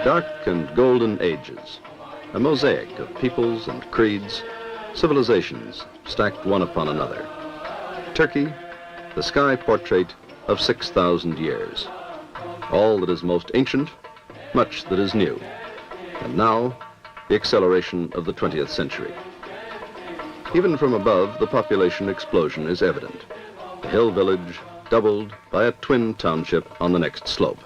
Dark and golden ages, a mosaic of peoples and creeds, civilizations stacked one upon another. Turkey, the sky portrait of 6,000 years. All that is most ancient, much that is new. And now, the acceleration of the 20th century. Even from above, the population explosion is evident. The hill village doubled by a twin township on the next slope.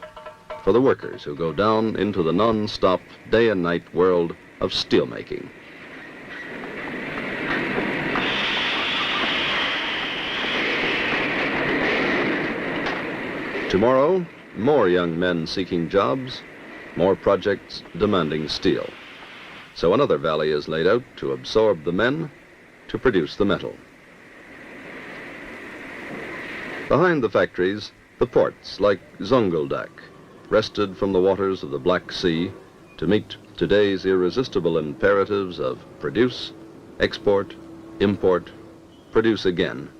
For the workers who go down into the non-stop day and night world of steelmaking. Tomorrow, more young men seeking jobs, more projects demanding steel. So another valley is laid out to absorb the men, to produce the metal. Behind the factories, the ports like Zonguldak, wrested from the waters of the Black Sea to meet today's irresistible imperatives of produce, export, import, produce again,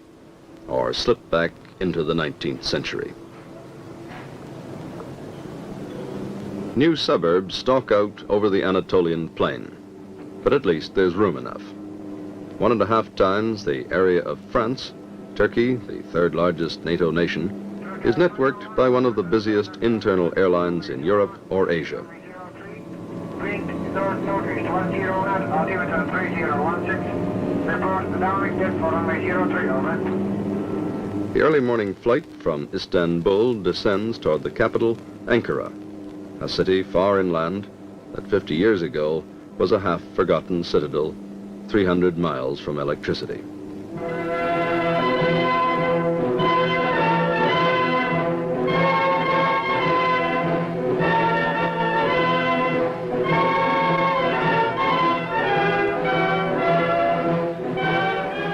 or slip back into the 19th century. New suburbs stalk out over the Anatolian plain, but at least there's room enough. 1.5 times the area of France, Turkey, the third largest NATO nation, is networked by one of the busiest internal airlines in Europe or Asia. The early morning flight from Istanbul descends toward the capital, Ankara, a city far inland that 50 years ago was a half-forgotten citadel 300 miles from electricity.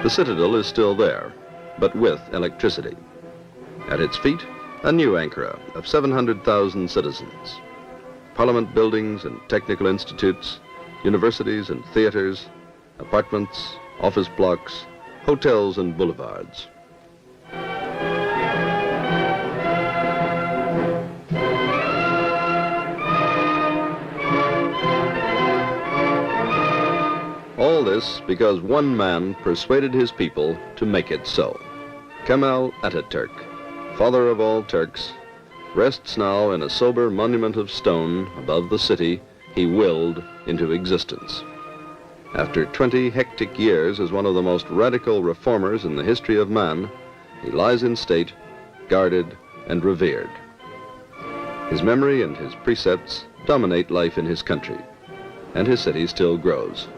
The citadel is still there, but with electricity. At its feet, a new Ankara of 700,000 citizens. Parliament buildings and technical institutes, universities and theaters, apartments, office blocks, hotels and boulevards. All this because one man persuaded his people to make it so. Kemal Ataturk, father of all Turks, rests now in a sober monument of stone above the city he willed into existence. After 20 hectic years as one of the most radical reformers in the history of man, he lies in state, guarded and revered. His memory and his precepts dominate life in his country, and his city still grows.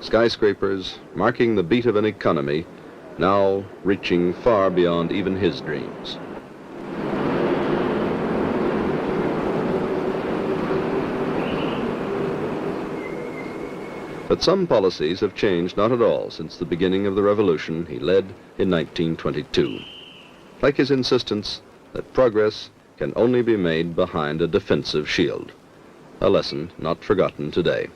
Skyscrapers marking the beat of an economy now reaching far beyond even his dreams. But some policies have changed not at all since the beginning of the revolution he led in 1922. Like his insistence that progress can only be made behind a defensive shield. A lesson not forgotten today.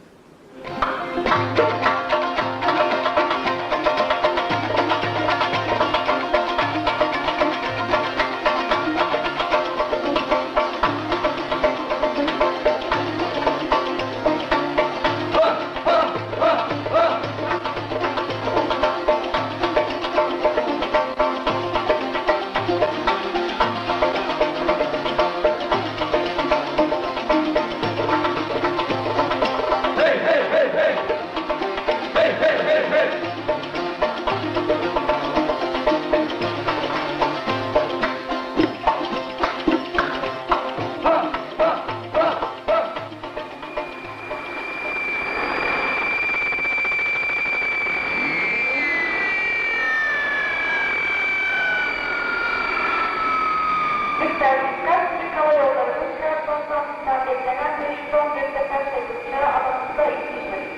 servisler Türk Hava Yolları'nın Trabzon'dan beklenen 511 sefer sayısıyla alanında ilgilenir.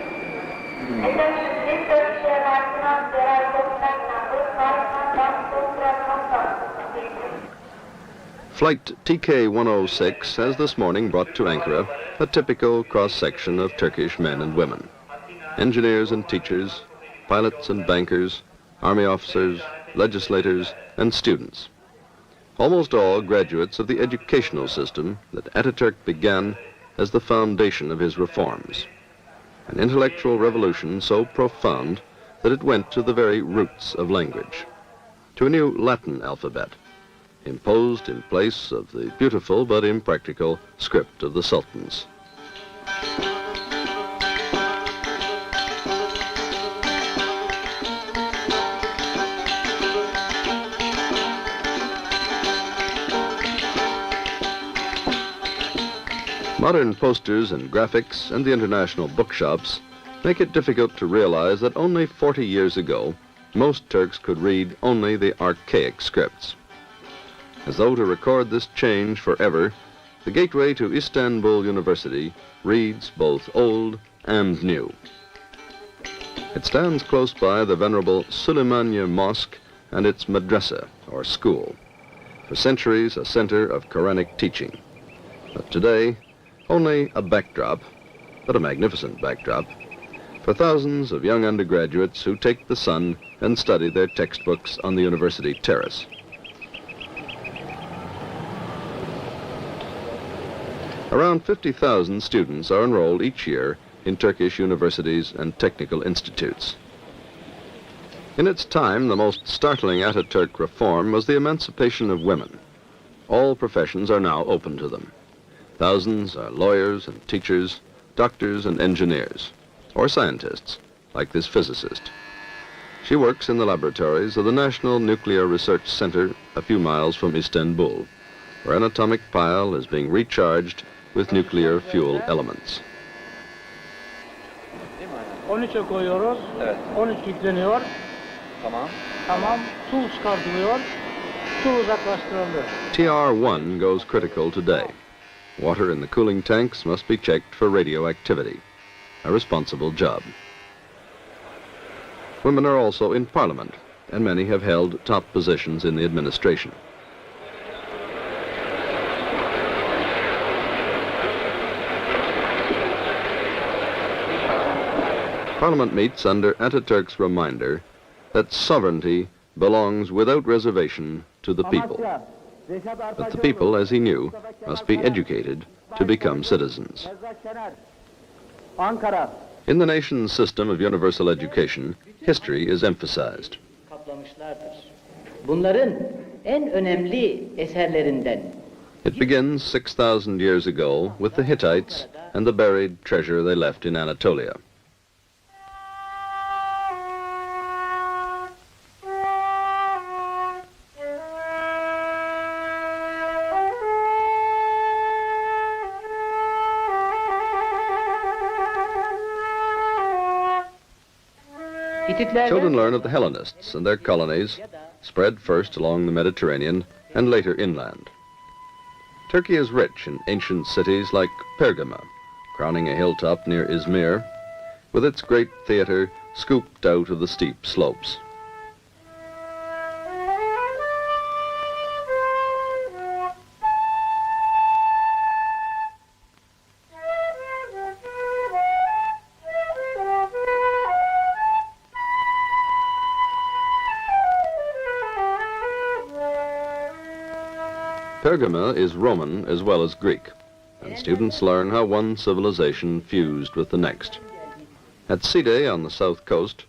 Flight TK-106 has this morning brought to Ankara a typical cross-section of Turkish men and women. Engineers and teachers, pilots and bankers, army officers, legislators and students. Almost all graduates of the educational system that Ataturk began as the foundation of his reforms. An intellectual revolution so profound that it went to the very roots of language, to a new Latin alphabet, imposed in place of the beautiful but impractical script of the sultans. Modern posters and graphics and the international bookshops make it difficult to realize that only 40 years ago, most Turks could read only the archaic scripts. As though to record this change forever, the gateway to Istanbul University reads both old and new. It stands close by the venerable Süleymaniye Mosque and its madrasa, or school, for centuries a center of Quranic teaching. But today, only a backdrop, but a magnificent backdrop, for thousands of young undergraduates who take the sun and study their textbooks on the university terrace. Around 50,000 students are enrolled each year in Turkish universities and technical institutes. In its time, the most startling Ataturk reform was the emancipation of women. All professions are now open to them. Thousands are lawyers and teachers, doctors and engineers, or scientists, like this physicist. She works in the laboratories of the National Nuclear Research Center a few miles from Istanbul, where an atomic pile is being recharged with nuclear fuel elements. 13'e koyuyoruz. Evet. 13 yükleniyor. Tamam. Tamam. Su çıkartılıyor. Su uzaklaştırılıyor. TR-1 goes critical today. Water in the cooling tanks must be checked for radioactivity, a responsible job. Women are also in Parliament, and many have held top positions in the administration. Parliament meets under Ataturk's reminder that sovereignty belongs without reservation to the people. But the people, as he knew, must be educated to become citizens. In the nation's system of universal education, history is emphasized. Bunların en önemli eserlerinden. It begins 6,000 years ago with the Hittites and the buried treasure they left in Anatolia. Children learn of the Hellenists and their colonies, spread first along the Mediterranean and later inland. Turkey is rich in ancient cities like Pergama, crowning a hilltop near Izmir, with its great theater scooped out of the steep slopes. Pergama is Roman as well as Greek, and students learn how one civilization fused with the next. At Side on the south coast,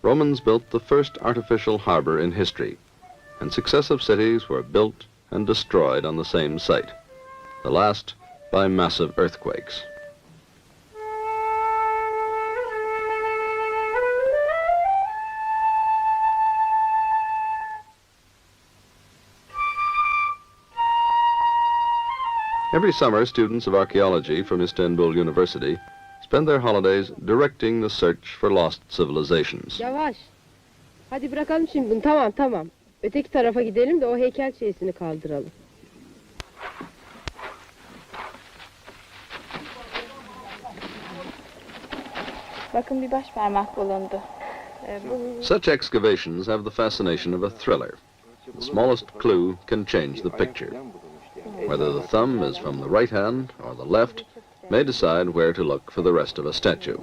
Romans built the first artificial harbor in history, and successive cities were built and destroyed on the same site, the last by massive earthquakes. Every summer, students of archaeology from Istanbul University spend their holidays directing the search for lost civilizations. Yavaş. Hadi bırakalım şimdi bunu. Tamam. Öteki tarafa gidelim de o heykel şeysini kaldıralım. Bakın bir baş parmak bulundu. Such excavations have the fascination of a thriller. The smallest clue can change the picture. Whether the thumb is from the right hand or the left may decide where to look for the rest of a statue.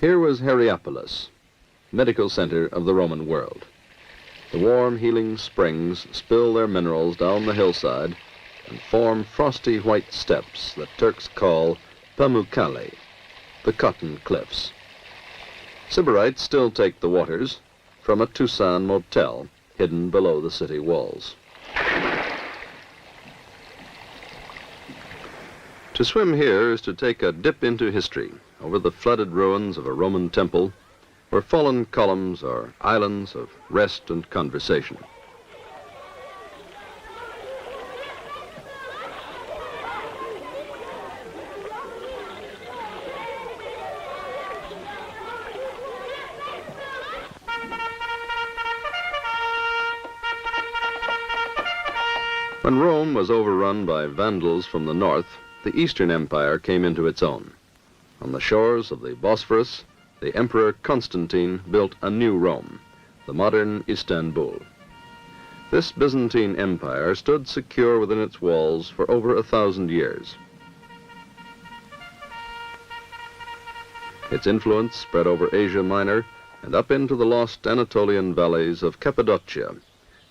Here was Hierapolis, medical center of the Roman world. The warm, healing springs spill their minerals down the hillside and form frosty white steps that Turks call Pamukkale, the cotton cliffs. Sybarites still take the waters from a Tucson motel hidden below the city walls. To swim here is to take a dip into history over the flooded ruins of a Roman temple where fallen columns are islands of rest and conversation. When Rome was overrun by Vandals from the north, the Eastern Empire came into its own. On the shores of the Bosphorus, the Emperor Constantine built a new Rome, the modern Istanbul. This Byzantine Empire stood secure within its walls for over 1,000 years. Its influence spread over Asia Minor and up into the lost Anatolian valleys of Cappadocia,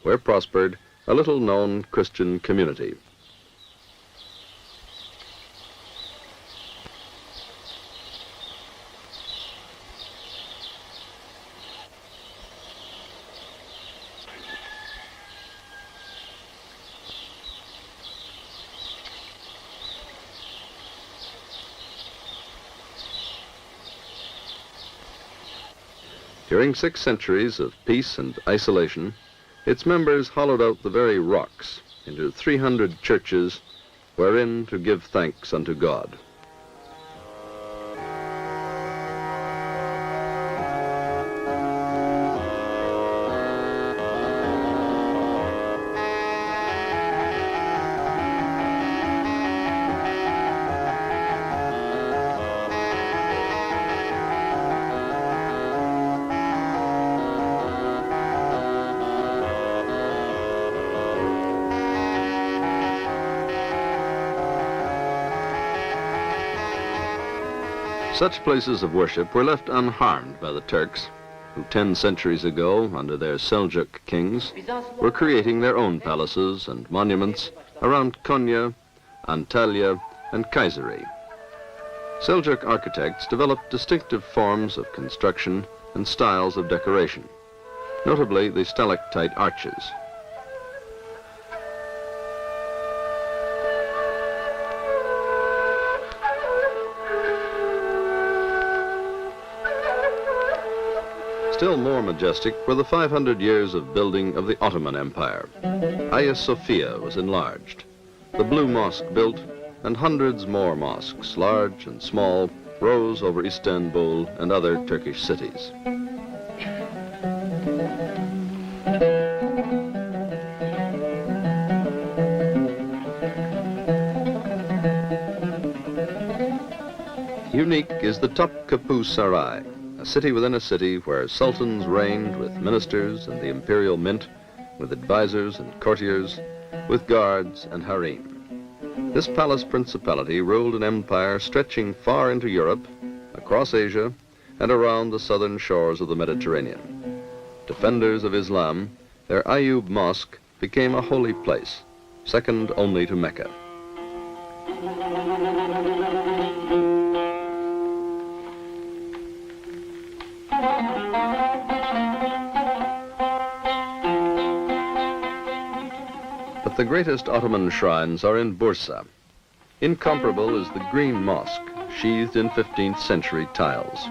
where prospered a little-known Christian community. During 6 centuries of peace and isolation, its members hollowed out the very rocks into 300 churches wherein to give thanks unto God. Such places of worship were left unharmed by the Turks, who 10 centuries ago, under their Seljuk kings, were creating their own palaces and monuments around Konya, Antalya, and Kayseri. Seljuk architects developed distinctive forms of construction and styles of decoration, notably the stalactite arches. Still more majestic were the 500 years of building of the Ottoman Empire. Hagia Sophia was enlarged, the Blue Mosque built, and hundreds more mosques, large and small, rose over Istanbul and other Turkish cities. Unique is the Topkapi Saray, a city within a city where sultans reigned with ministers and the imperial mint, with advisors and courtiers, with guards and harem. This palace principality ruled an empire stretching far into Europe, across Asia, and around the southern shores of the Mediterranean. Defenders of Islam, their Ayyub Mosque became a holy place, second only to Mecca. But the greatest Ottoman shrines are in Bursa. Incomparable is the Green Mosque, sheathed in 15th century tiles.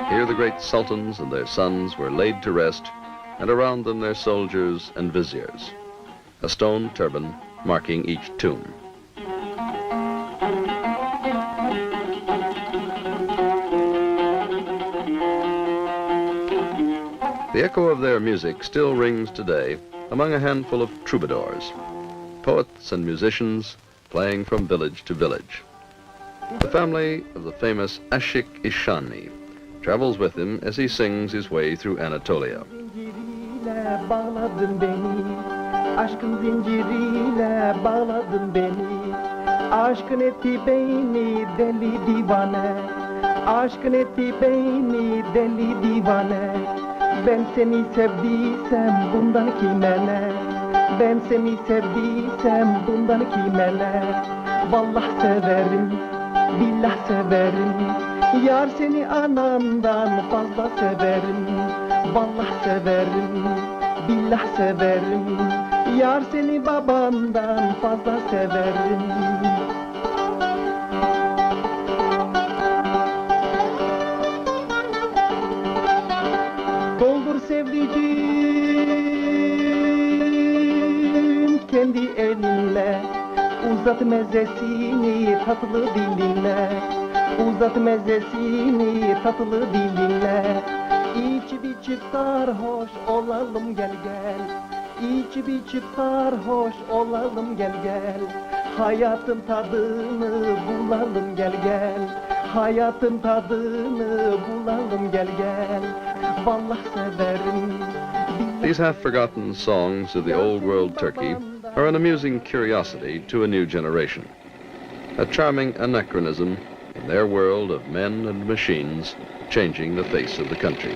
Here the great sultans and their sons were laid to rest, and around them their soldiers and viziers, a stone turban marking each tomb. The echo of their music still rings today among a handful of troubadours, poets and musicians playing from village to village. The family of the famous Ashik Ishani travels with him as he sings his way through Anatolia. Zinciriyle bağladın beni, aşkın zinciriyle bağladın beni. Aşkın etti beni deli divane, aşkın etti beni deli divane. Ben seni sevdiysem bundan kime ne? Ben seni sevdiysem bundan kime ne? Vallahi severim, billah severim. Yar seni anamdan fazla severim. Vallahi severim, billah severim. Yar seni babandan fazla severim. Doldur sevdiğim kendi elinle, uzat mezesini tatlı dilinle, uzat mezesini tatlı dilinle. İçip içip sarhoş olalım gel gel, İçip içip sarhoş olalım gel gel. Hayatın tadını bulalım gel gel, hayatın tadını bulalım gel gel. Vallahi severim. These half-forgotten songs of the old world Turkey are an amusing curiosity to a new generation, a charming anachronism in their world of men and machines changing the face of the country.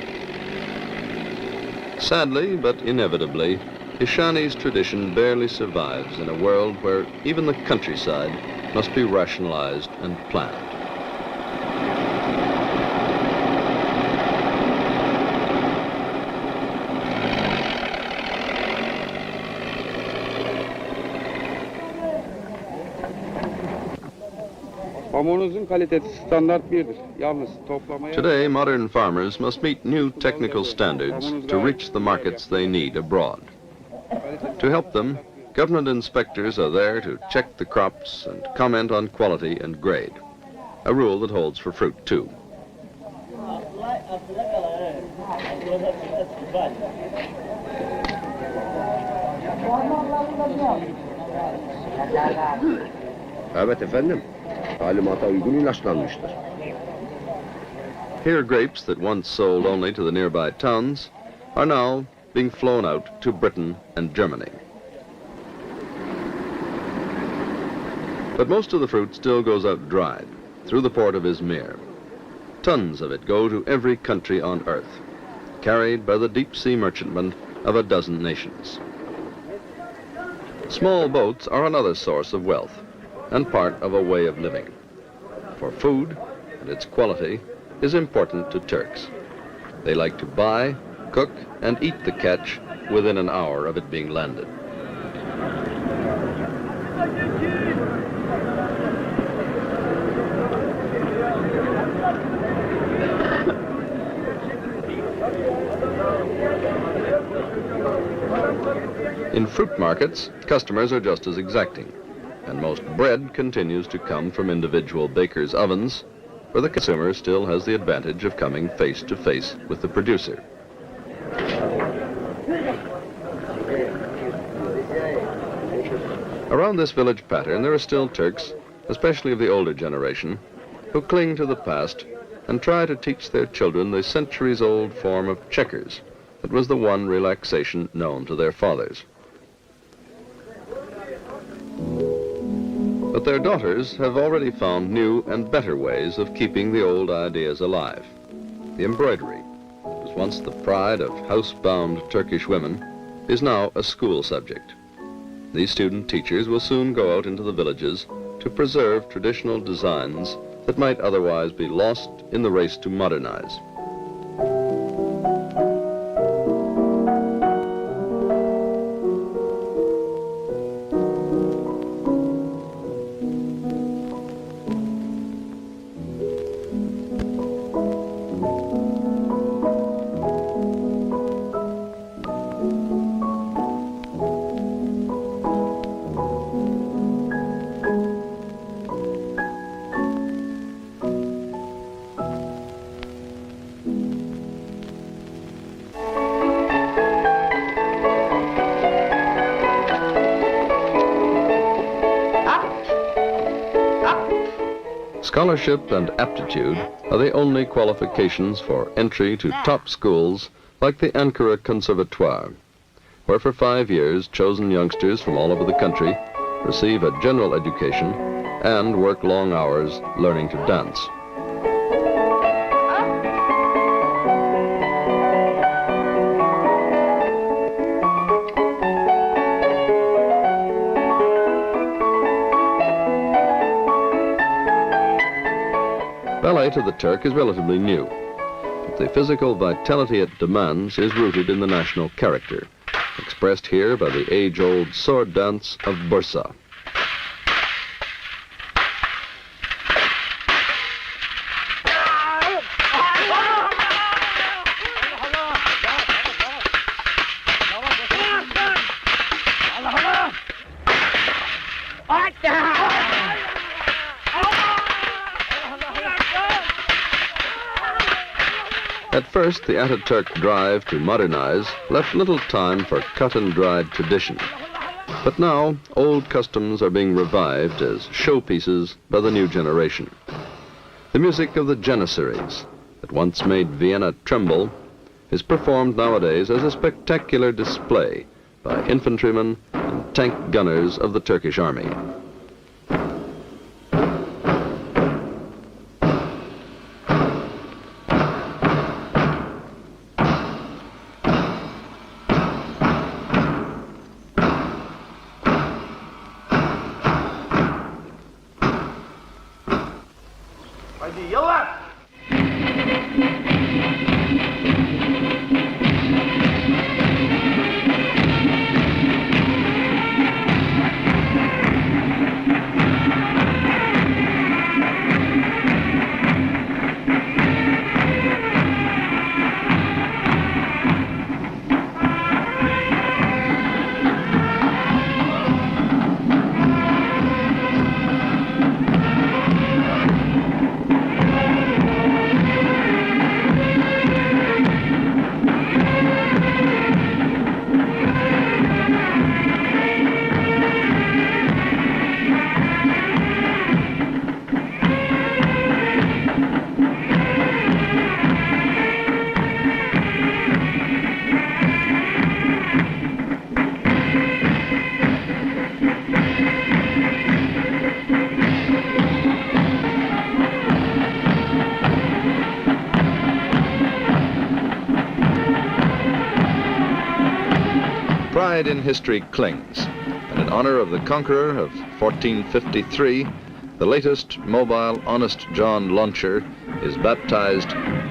Sadly, but inevitably, Ishani's tradition barely survives in a world where even the countryside must be rationalized and planned. Pamuğunuzun kalitesi standart birdir. Yalnız toplamaya... Today, modern farmers must meet new technical standards to reach the markets they need abroad. To help them, government inspectors are there to check the crops and comment on quality and grade, a rule that holds for fruit too. Evet efendim. Talimata uygun ilaçlanmıştır. Here grapes that once sold only to the nearby towns are now being flown out to Britain and Germany. But most of the fruit still goes out dried through the port of Izmir. Tons of it go to every country on earth, carried by the deep-sea merchantmen of a dozen nations. Small boats are another source of wealth and part of a way of living. For food and its quality is important to Turks. They like to buy, cook, and eat the catch within an hour of it being landed. In fruit markets, customers are just as exacting, and most bread continues to come from individual bakers' ovens, where the consumer still has the advantage of coming face to face with the producer. Around this village pattern, there are still Turks, especially of the older generation, who cling to the past and try to teach their children the centuries-old form of checkers that was the one relaxation known to their fathers. But their daughters have already found new and better ways of keeping the old ideas alive. The embroidery, that was once the pride of housebound Turkish women, is now a school subject. These student teachers will soon go out into the villages to preserve traditional designs that might otherwise be lost in the race to modernize. Scholarship and aptitude are the only qualifications for entry to top schools like the Ankara Conservatoire, where for 5 years chosen youngsters from all over the country receive a general education and work long hours learning to dance. Ballet to the Turk is relatively new, but the physical vitality it demands is rooted in the national character, expressed here by the age-old sword dance of Bursa. At first, the Ataturk drive to modernize left little time for cut-and-dried tradition. But now, old customs are being revived as showpieces by the new generation. The music of the Janissaries, that once made Vienna tremble, is performed nowadays as a spectacular display by infantrymen and tank gunners of the Turkish army. Pride in history clings, and in honor of the conqueror of 1453, the latest mobile Honest John launcher is baptized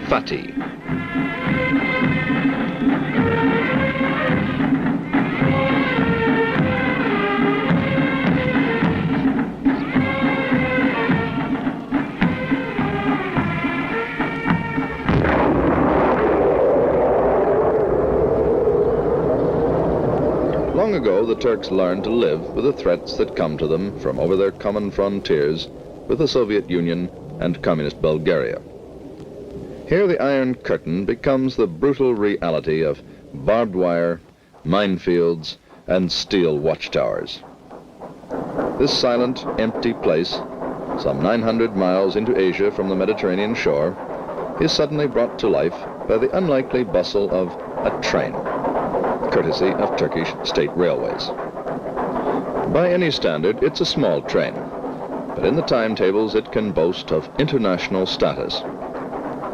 Fatih. Long ago, the Turks learned to live with the threats that come to them from over their common frontiers with the Soviet Union and communist Bulgaria. Here the Iron Curtain becomes the brutal reality of barbed wire, minefields, and steel watchtowers. This silent, empty place, some 900 miles into Asia from the Mediterranean shore, is suddenly brought to life by the unlikely bustle of a train, courtesy of Turkish state railways. By any standard, it's a small train, but in the timetables it can boast of international status.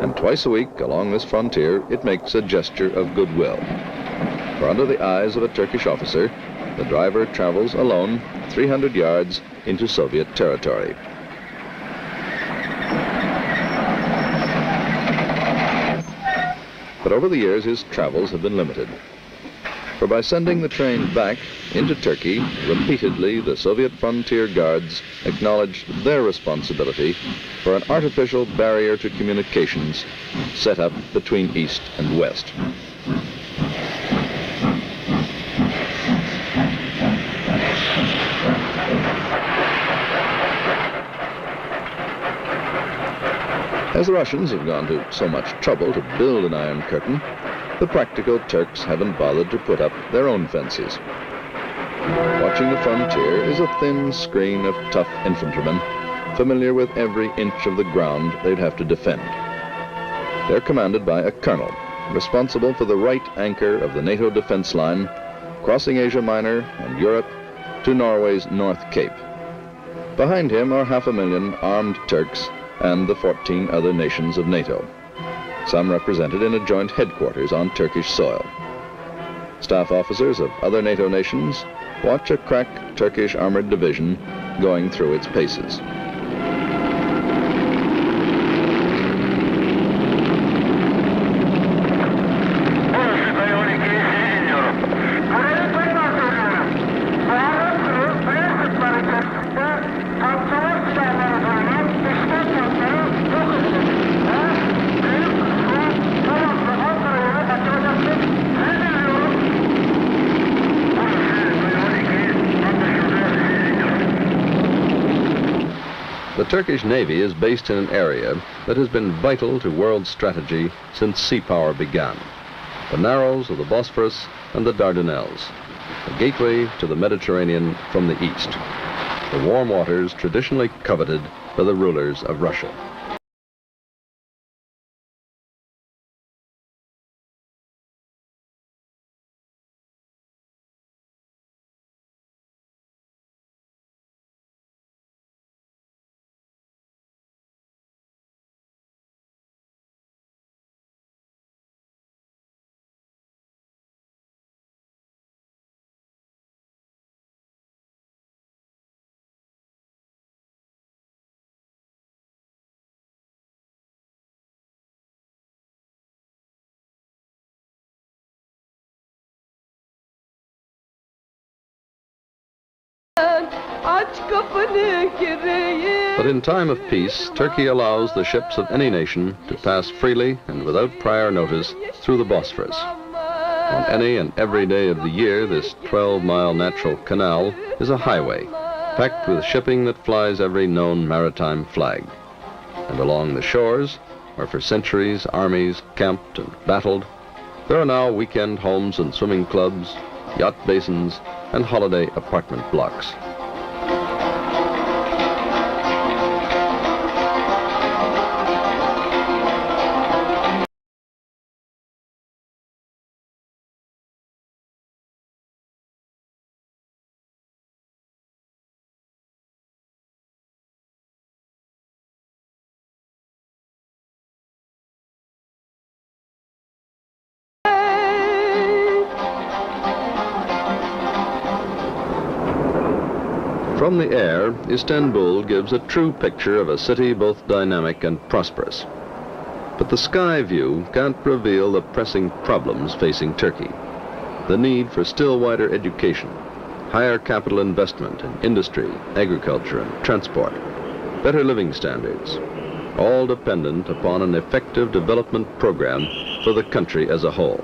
And twice a week along this frontier, it makes a gesture of goodwill. For under the eyes of a Turkish officer, the driver travels alone 300 yards into Soviet territory. But over the years, his travels have been limited. For by sending the train back into Turkey, repeatedly the Soviet frontier guards acknowledged their responsibility for an artificial barrier to communications set up between East and West. As the Russians have gone to so much trouble to build an Iron Curtain, the practical Turks haven't bothered to put up their own fences. Watching the frontier is a thin screen of tough infantrymen familiar with every inch of the ground they'd have to defend. They're commanded by a colonel, responsible for the right anchor of the NATO defense line, crossing Asia Minor and Europe to Norway's North Cape. Behind him are 500,000 armed Turks and the 14 other nations of NATO, some represented in a joint headquarters on Turkish soil. Staff officers of other NATO nations watch a crack Turkish armored division going through its paces. The Turkish Navy is based in an area that has been vital to world strategy since sea power began. The narrows of the Bosphorus and the Dardanelles, the gateway to the Mediterranean from the east, the warm waters traditionally coveted by the rulers of Russia. But in time of peace, Turkey allows the ships of any nation to pass freely and without prior notice through the Bosphorus. On any and every day of the year, this 12-mile natural canal is a highway, packed with shipping that flies every known maritime flag. And along the shores, where for centuries armies camped and battled, there are now weekend homes and swimming clubs, yacht basins, and holiday apartment blocks. From the air, Istanbul gives a true picture of a city both dynamic and prosperous. But the sky view can't reveal the pressing problems facing Turkey. The need for still wider education, higher capital investment in industry, agriculture, and transport, better living standards, all dependent upon an effective development program for the country as a whole.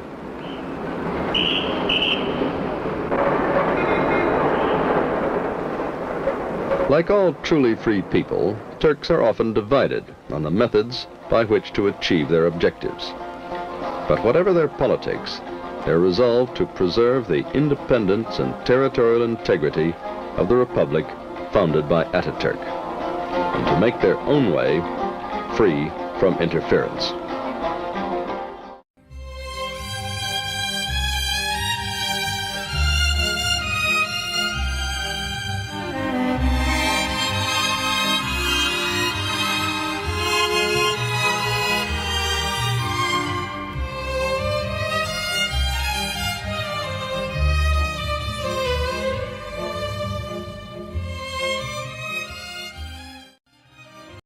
Like all truly free people, Turks are often divided on the methods by which to achieve their objectives. But whatever their politics, they're resolved to preserve the independence and territorial integrity of the republic founded by Ataturk, and to make their own way free from interference.